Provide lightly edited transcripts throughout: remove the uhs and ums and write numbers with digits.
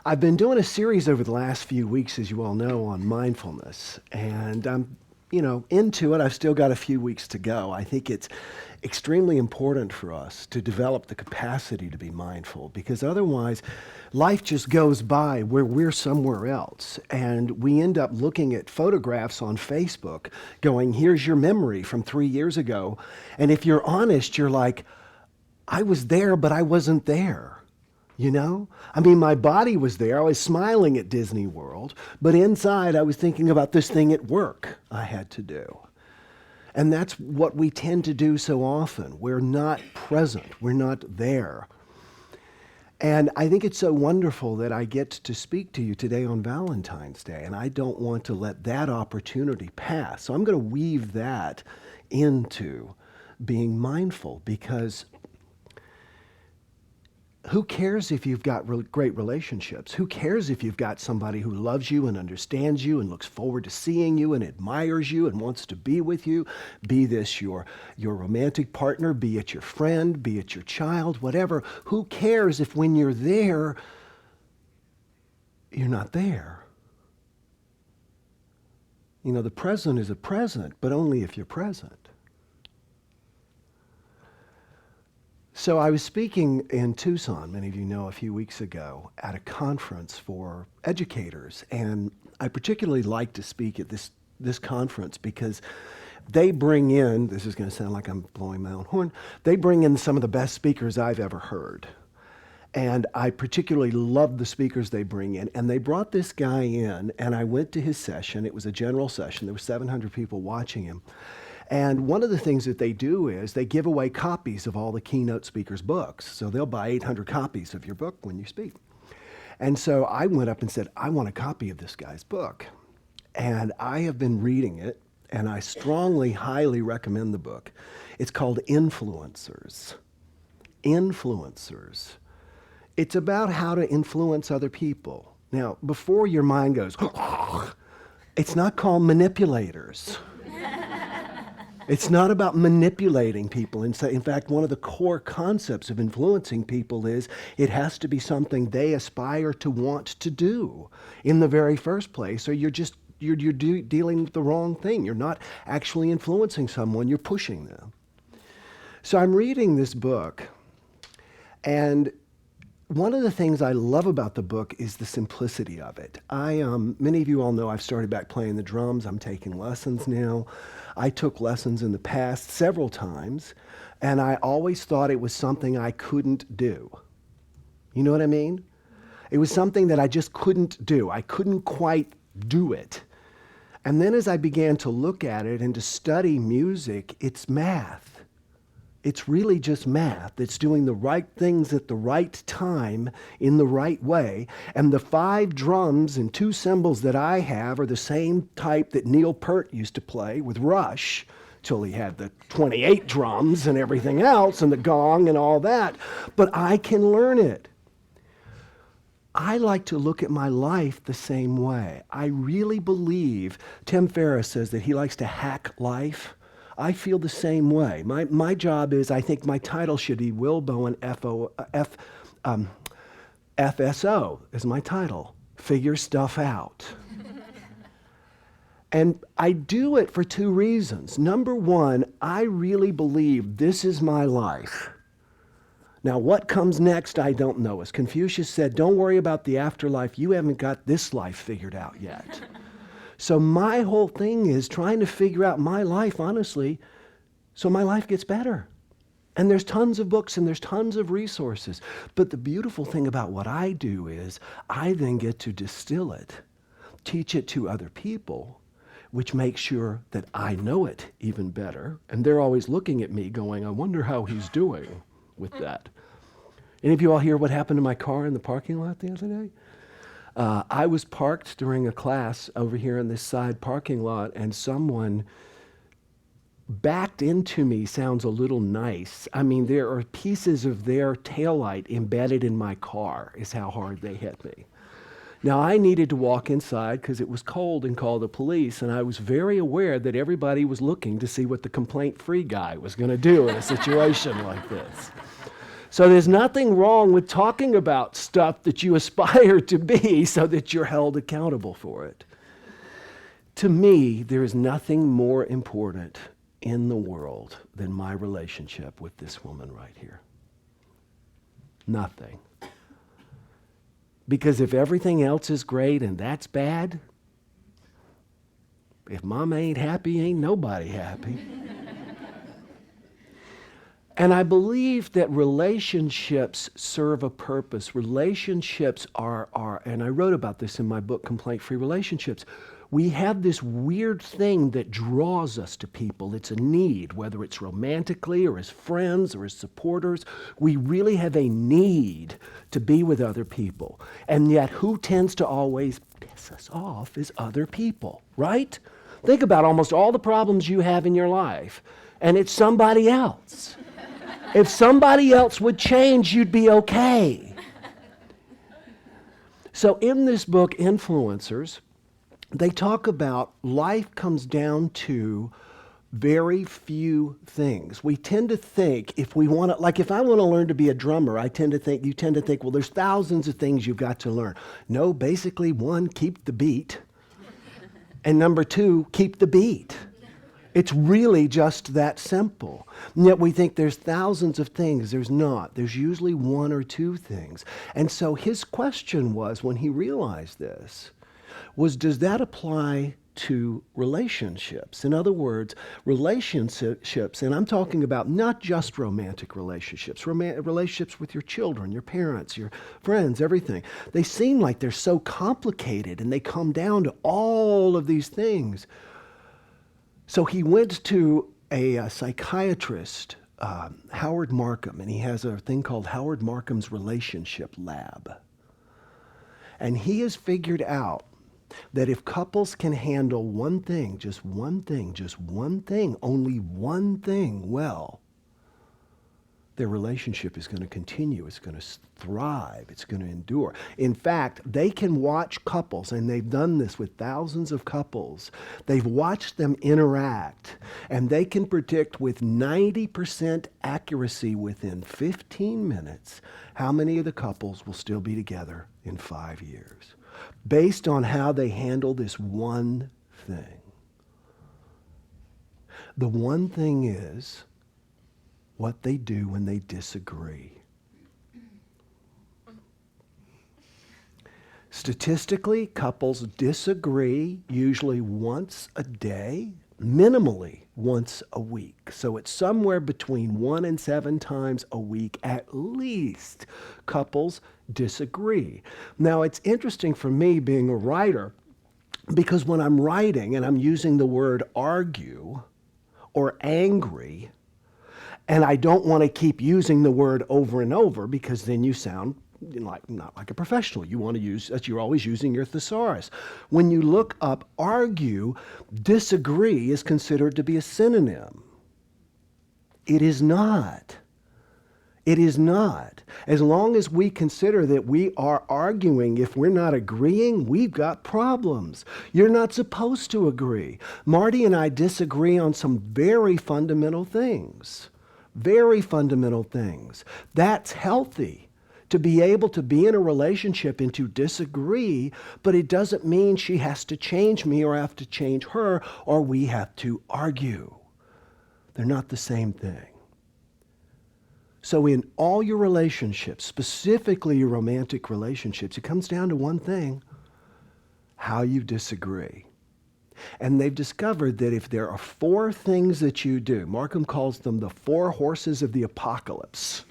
I've been doing a series over the last few weeks, as you all know, on mindfulness, and I'm, into it. I've still got a few weeks to go. I think it's extremely important for us to develop the capacity to be mindful, because otherwise life just goes by where we're somewhere else, and we end up looking at photographs on Facebook going, here's your memory from 3 years ago. And if you're honest, you're like, I was there, but I wasn't there. My body was there. I was smiling at Disney World, but inside I was thinking about this thing at work I had to do. And that's what we tend to do so often. We're not present. We're not there. And I think it's so wonderful that I get to speak to you today on Valentine's Day, and I don't want to let that opportunity pass. So I'm going to weave that into being mindful, because who cares if you've got great relationships? Who cares if you've got somebody who loves you and understands you and looks forward to seeing you and admires you and wants to be with you? Be this your romantic partner, be it your friend, be it your child, whatever. Who cares if when you're there, you're not there? The present is a present, but only if you're present. So I was speaking in Tucson, many of you know, a few weeks ago at a conference for educators. And I particularly like to speak at this conference because they bring in, this is going to sound like I'm blowing my own horn, they bring in some of the best speakers I've ever heard. And I particularly love the speakers they bring in. And they brought this guy in, and I went to his session. It was a general session. There were 700 people watching him. And one of the things that they do is they give away copies of all the keynote speakers' books. So they'll buy 800 copies of your book when you speak. And so I went up and said, I want a copy of this guy's book. And I have been reading it, and I strongly, highly recommend the book. It's called Influencers. Influencers. It's about how to influence other people. Now, before your mind goes, it's not called Manipulators. It's not about manipulating people. In fact, one of the core concepts of influencing people is it has to be something they aspire to want to do in the very first place, or you're dealing with the wrong thing. You're not actually influencing someone, you're pushing them. So I'm reading this book, and one of the things I love about the book is the simplicity of it. Many of you all know I've started back playing the drums. I'm taking lessons now. I took lessons in the past several times, and I always thought it was something I couldn't do. You know what I mean? It was something that I just couldn't do. I couldn't quite do it. And then as I began to look at it and to study music, it's math. It's really just math. It's doing the right things at the right time in the right way. And the 5 drums and 2 cymbals that I have are the same type that Neil Peart used to play with Rush, till he had the 28 drums and everything else and the gong and all that. But I can learn it. I like to look at my life the same way. I really believe, Tim Ferriss says that he likes to hack life. I feel the same way. My job is, I think my title should be Will Bowen FSO is my title. Figure stuff out. And I do it for 2 reasons. Number 1, I really believe this is my life. Now, what comes next, I don't know. As Confucius said, don't worry about the afterlife. You haven't got this life figured out yet. So my whole thing is trying to figure out my life, honestly, so my life gets better. And there's tons of books and there's tons of resources. But the beautiful thing about what I do is I then get to distill it, teach it to other people, which makes sure that I know it even better. And they're always looking at me going, I wonder how he's doing with that. Any of you all hear what happened to my car in the parking lot the other day? I was parked during a class over here in this side parking lot, and someone backed into me. Sounds a little nice. There are pieces of their taillight embedded in my car, is how hard they hit me. Now, I needed to walk inside because it was cold and call the police, and I was very aware that everybody was looking to see what the complaint-free guy was going to do in a situation like this. So there's nothing wrong with talking about stuff that you aspire to be so that you're held accountable for it. To me, there is nothing more important in the world than my relationship with this woman right here. Nothing. Because if everything else is great and that's bad, if mama ain't happy, ain't nobody happy. And I believe that relationships serve a purpose. Relationships are, and I wrote about this in my book, Complaint-Free Relationships. We have this weird thing that draws us to people. It's a need, whether it's romantically or as friends or as supporters. We really have a need to be with other people. And yet who tends to always piss us off is other people, right? Think about almost all the problems you have in your life, and it's somebody else. If somebody else would change, you'd be okay. So in this book, Influencers, they talk about life comes down to very few things. We tend to think if we want to, like if I want to learn to be a drummer, you tend to think, well, there's thousands of things you've got to learn. No, basically, one, keep the beat. And number two, keep the beat. It's really just that simple. And yet we think there's thousands of things. There's not. There's usually one or two things. And so his question was, when he realized this, was does that apply to relationships? In other words, relationships, and I'm talking about not just romantic relationships, relationships with your children, your parents, your friends, everything. They seem like they're so complicated and they come down to all of these things. So he went to a psychiatrist, Howard Markham, and he has a thing called Howard Markham's Relationship Lab. And he has figured out that if couples can handle one thing, only one thing well, their relationship is going to continue. It's going to thrive. It's going to endure. In fact, they can watch couples, and they've done this with thousands of couples. They've watched them interact, and they can predict with 90% accuracy within 15 minutes how many of the couples will still be together in 5 years, based on how they handle this one thing. The one thing is what they do when they disagree. Statistically, couples disagree usually once a day, minimally once a week. So it's somewhere between 1 and 7 times a week at least couples disagree. Now, it's interesting for me being a writer because when I'm writing and I'm using the word argue or angry, and I don't want to keep using the word over and over because then you sound not like a professional. You want to use that. You're always using your thesaurus. When you look up argue, disagree is considered to be a synonym. It is not. It is not. As long as we consider that we are arguing, if we're not agreeing, we've got problems. You're not supposed to agree. Marty and I disagree on some very fundamental things. Very fundamental things. That's healthy. To be able to be in a relationship and to disagree, but it doesn't mean she has to change me or I have to change her or we have to argue. They're not the same thing. So in all your relationships, specifically your romantic relationships, it comes down to one thing: how you disagree. And they've discovered that if there are 4 things that you do, Markham calls them the 4 horses of the apocalypse.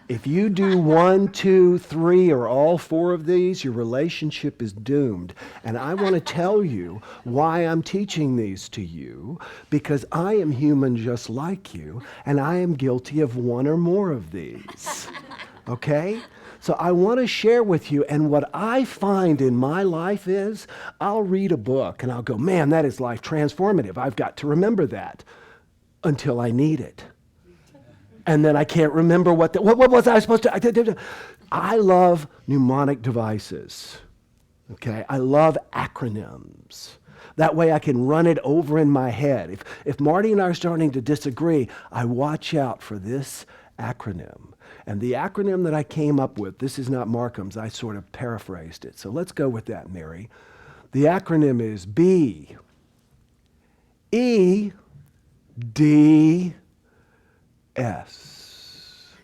If you do 1, 2, 3, or all 4 of these, your relationship is doomed. And I want to tell you why I'm teaching these to you, because I am human just like you, and I am guilty of 1 or more of these. Okay? So I want to share with you, and what I find in my life is, I'll read a book and I'll go, man, that is life transformative. I've got to remember that until I need it. And then I can't remember what was I supposed to, I love mnemonic devices, okay? I love acronyms. That way I can run it over in my head. If Marty and I are starting to disagree, I watch out for this acronym. And the acronym that I came up with, this is not Markham's, I sort of paraphrased it. So let's go with that, Mary. The acronym is B, E, D, S.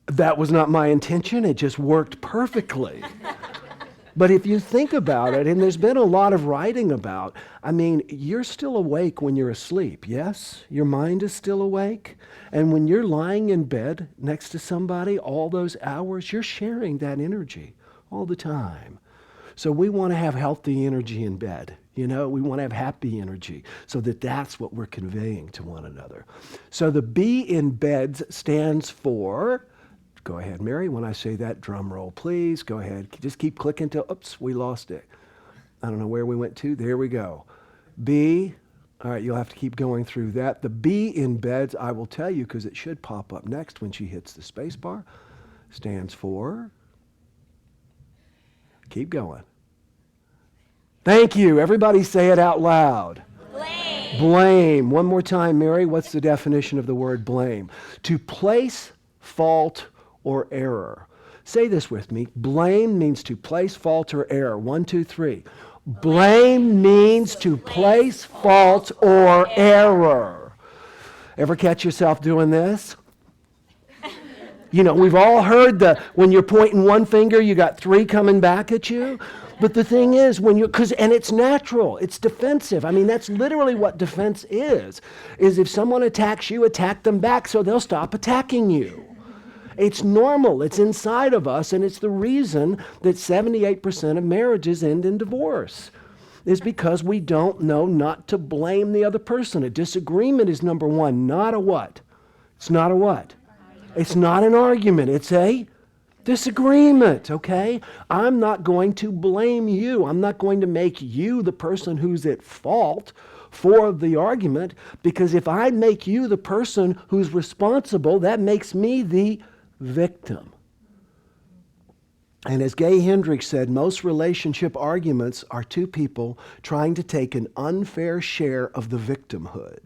That was not my intention. It just worked perfectly. But if you think about it, and there's been a lot of writing about, I mean, you're still awake when you're asleep, yes? Your mind is still awake. And when you're lying in bed next to somebody all those hours, you're sharing that energy all the time. So we want to have healthy energy in bed. You know, we want to have happy energy so that that's what we're conveying to one another. So the B in beds stands for, go ahead, Mary, when I say that, drum roll, please. Go ahead. Just keep clicking till, oops, we lost it. I don't know where we went to. There we go. B, all right, you'll have to keep going through that. The B in beds, I will tell you because it should pop up next when she hits the space bar, stands for, keep going. Thank you. Everybody say it out loud. Blame. Blame. One more time, Mary. What's the definition of the word blame? To place fault or error. Say this with me. Blame means to place fault or error. 1, 2, 3. Blame means to place fault or error. Ever catch yourself doing this? You know, we've all heard when you're pointing one finger, you got 3 coming back at you. But the thing is, and it's natural, it's defensive. I mean, that's literally what defense is if someone attacks you, attack them back so they'll stop attacking you. It's normal, it's inside of us, and it's the reason that 78% of marriages end in divorce, is because we don't know not to blame the other person. A disagreement is number one, not a what? It's not a what? It's not an argument, it's a disagreement, okay? I'm not going to blame you. I'm not going to make you the person who's at fault for the argument, because if I make you the person who's responsible, that makes me the victim. And as Gay Hendricks said, most relationship arguments are two people trying to take an unfair share of the victimhood.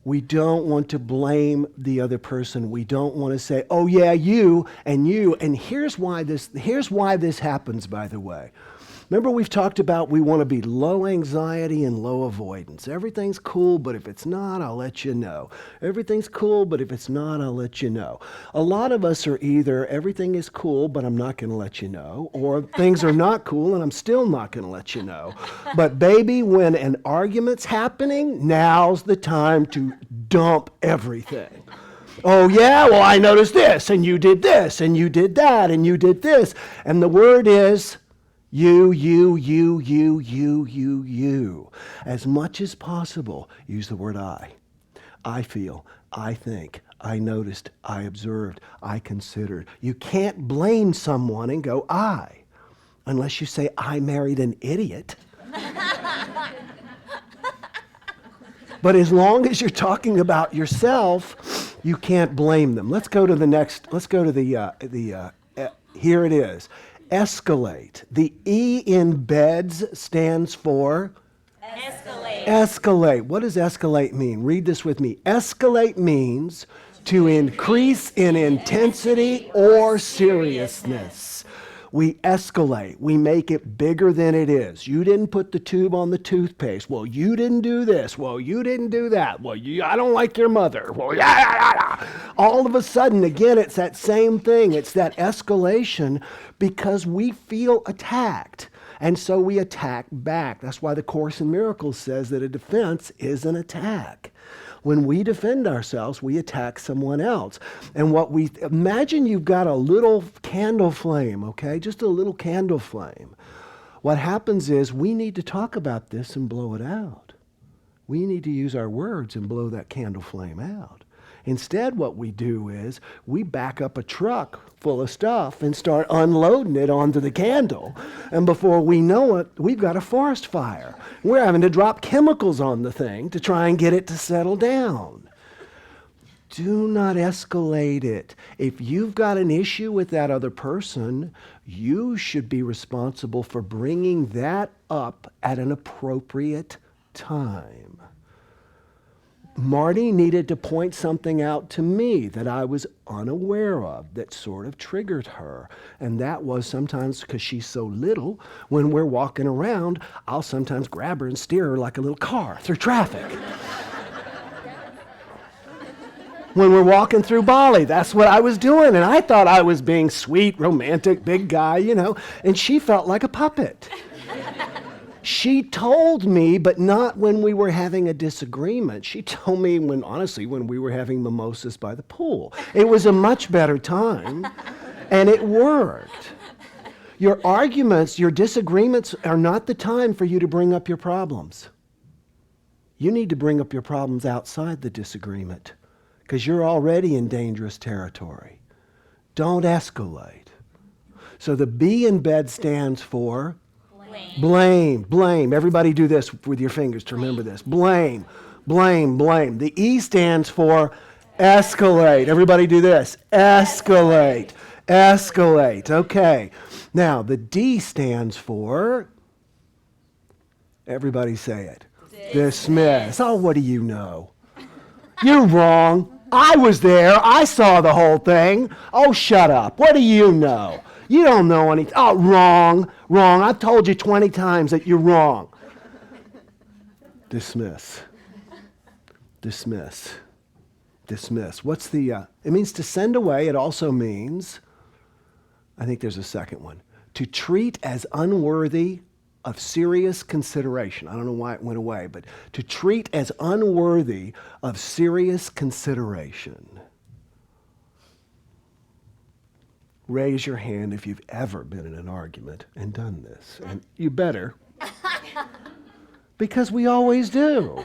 We don't want to blame the other person. We don't want to say, oh yeah, you. And here's why this happens, by the way. Remember we've talked about we want to be low anxiety and low avoidance. Everything's cool, but if it's not, I'll let you know. Everything's cool, but if it's not, I'll let you know. A lot of us are either everything is cool, but I'm not going to let you know, or things are not cool and I'm still not going to let you know. But baby, when an argument's happening, now's the time to dump everything. Oh yeah, well I noticed this, and you did this, and you did that, and you did this. And the word is you. As much as possible, use the word I. I feel, I think, I noticed, I observed, I considered. You can't blame someone and go I, unless you say I married an idiot. But as long as you're talking about yourself, you can't blame them. Let's go to the next, here it is. Escalate. The E in beds stands for? Escalate. Escalate. What does escalate mean? Read this with me. Escalate means to increase in intensity or seriousness. We escalate. We make it bigger than it is. You didn't put the tube on the toothpaste. Well, you didn't do this. Well, you didn't do that. Well, I don't like your mother. Well, all of a sudden, again, it's that same thing. It's that escalation because we feel attacked. And so we attack back. That's why the Course in Miracles says that a defense is an attack. When we defend ourselves, we attack someone else. And imagine you've got a little candle flame, okay? Just a little candle flame. What happens is we need to talk about this and blow it out. We need to use our words and blow that candle flame out. Instead, what we do is we back up a truck full of stuff and start unloading it onto the candle. And before we know it, we've got a forest fire. We're having to drop chemicals on the thing to try and get it to settle down. Do not escalate it. If you've got an issue with that other person, you should be responsible for bringing that up at an appropriate time. Marty needed to point something out to me that I was unaware of that sort of triggered her. And that was sometimes, because she's so little, when we're walking around, I'll sometimes grab her and steer her like a little car through traffic. When we're walking through Bali, that's what I was doing. And I thought I was being sweet, romantic, big guy, and she felt like a puppet. She told me, but not when we were having a disagreement. She told me when we were having mimosas by the pool. It was a much better time, and it worked. Your arguments, your disagreements are not the time for you to bring up your problems. You need to bring up your problems outside the disagreement, because you're already in dangerous territory. Don't escalate. So the B in bed stands for blame. Blame. Everybody do this with your fingers to remember this. Blame. Blame. Blame. The E stands for escalate. Everybody do this. Escalate. Escalate. Okay. Now, the D stands for, everybody say it. Dismiss. Oh, what do you know? You're wrong. I was there. I saw the whole thing. Oh, shut up. What do you know? You don't know anything. Oh, wrong. Wrong. I've told you 20 times that you're wrong. Dismiss. Dismiss. Dismiss. What's the, it means to send away. It also means, I think there's a second one, to treat as unworthy of serious consideration. I don't know why it went away, but to treat as unworthy of serious consideration. Raise your hand if you've ever been in an argument and done this. And you better. Because we always do.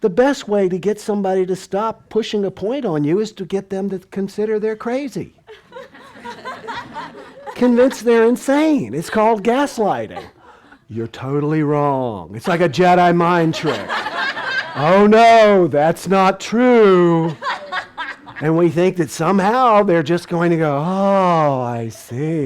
The best way to get somebody to stop pushing a point on you is to get them to consider they're crazy. Convince they're insane. It's called gaslighting. You're totally wrong. It's like a Jedi mind trick. Oh no, that's not true. And we think that somehow they're just going to go, oh, I see.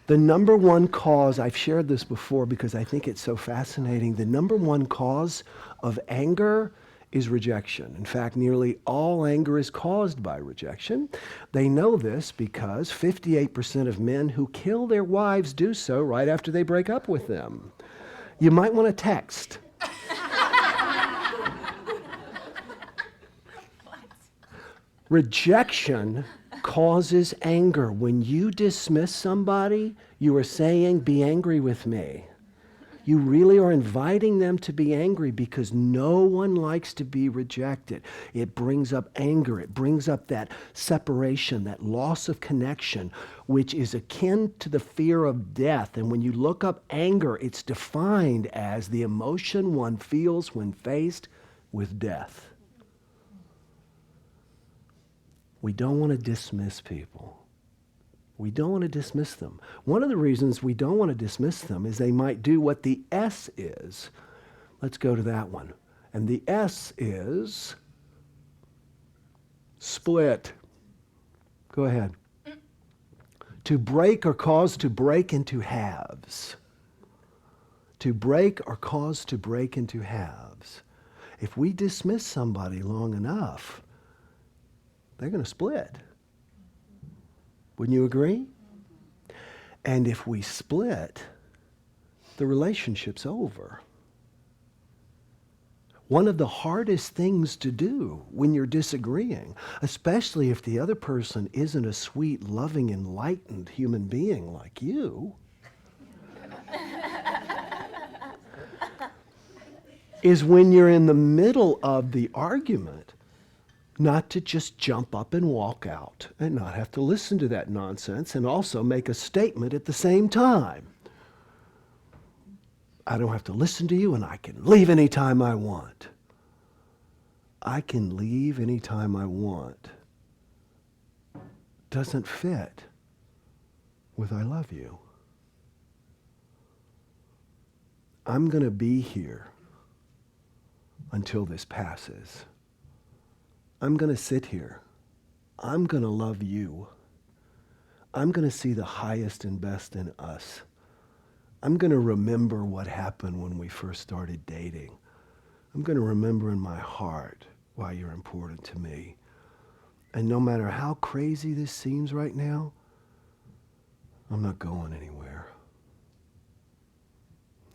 The number one cause, I've shared this before because I think it's so fascinating, the number one cause of anger is rejection. In fact, nearly all anger is caused by rejection. They know this because 58% of men who kill their wives do so right after they break up with them. You might want to text. Rejection causes anger. When you dismiss somebody, you are saying, be angry with me. You really are inviting them to be angry because no one likes to be rejected. It brings up anger. It brings up that separation, that loss of connection, which is akin to the fear of death. And when you look up anger, it's defined as the emotion one feels when faced with death. We don't want to dismiss people. We don't want to dismiss them. One of the reasons we don't want to dismiss them is they might do what the S is. Let's go to that one. And the S is split. Go ahead. To break or cause to break into halves. To break or cause to break into halves. If we dismiss somebody long enough, they're going to split. Wouldn't you agree? And if we split, the relationship's over. One of the hardest things to do when you're disagreeing, especially if the other person isn't a sweet, loving, enlightened human being like you, is when you're in the middle of the argument, not to just jump up and walk out and not have to listen to that nonsense and also make a statement at the same time. I don't have to listen to you and I can leave anytime I want. I can leave anytime I want. Doesn't fit with I love you. I'm going to be here until this passes. I'm going to sit here. I'm going to love you. I'm going to see the highest and best in us. I'm going to remember what happened when we first started dating. I'm going to remember in my heart why you're important to me. And no matter how crazy this seems right now, I'm not going anywhere.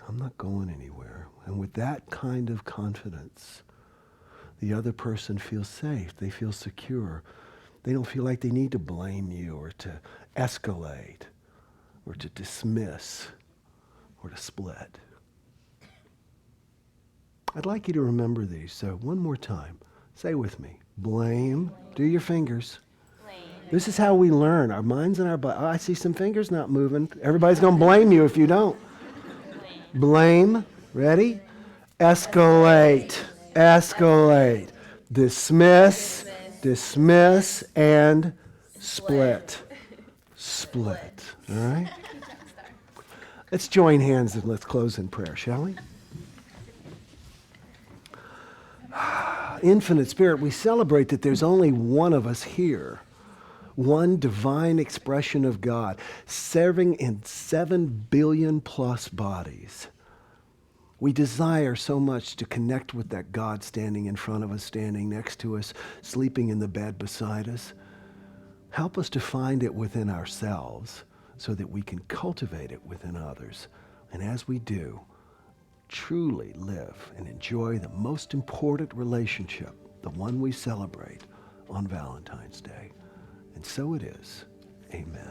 I'm not going anywhere. And with that kind of confidence, the other person feels safe. They feel secure. They don't feel like they need to blame you or to escalate or to dismiss or to split. I'd like you to remember these. So one more time, say with me, blame, do your fingers. This is how we learn. Our minds and our body. Oh, I see some fingers not moving. Everybody's going to blame you if you don't. Blame. Ready? Escalate. Escalate. Dismiss. Dismiss. And split. Split. All right? Let's join hands and let's close in prayer, shall we? Infinite Spirit, we celebrate that there's only one of us here. One divine expression of God, serving in 7 billion plus bodies. We desire so much to connect with that God standing in front of us, standing next to us, sleeping in the bed beside us. Help us to find it within ourselves so that we can cultivate it within others. And as we do, truly live and enjoy the most important relationship, the one we celebrate on Valentine's Day. And so it is. Amen.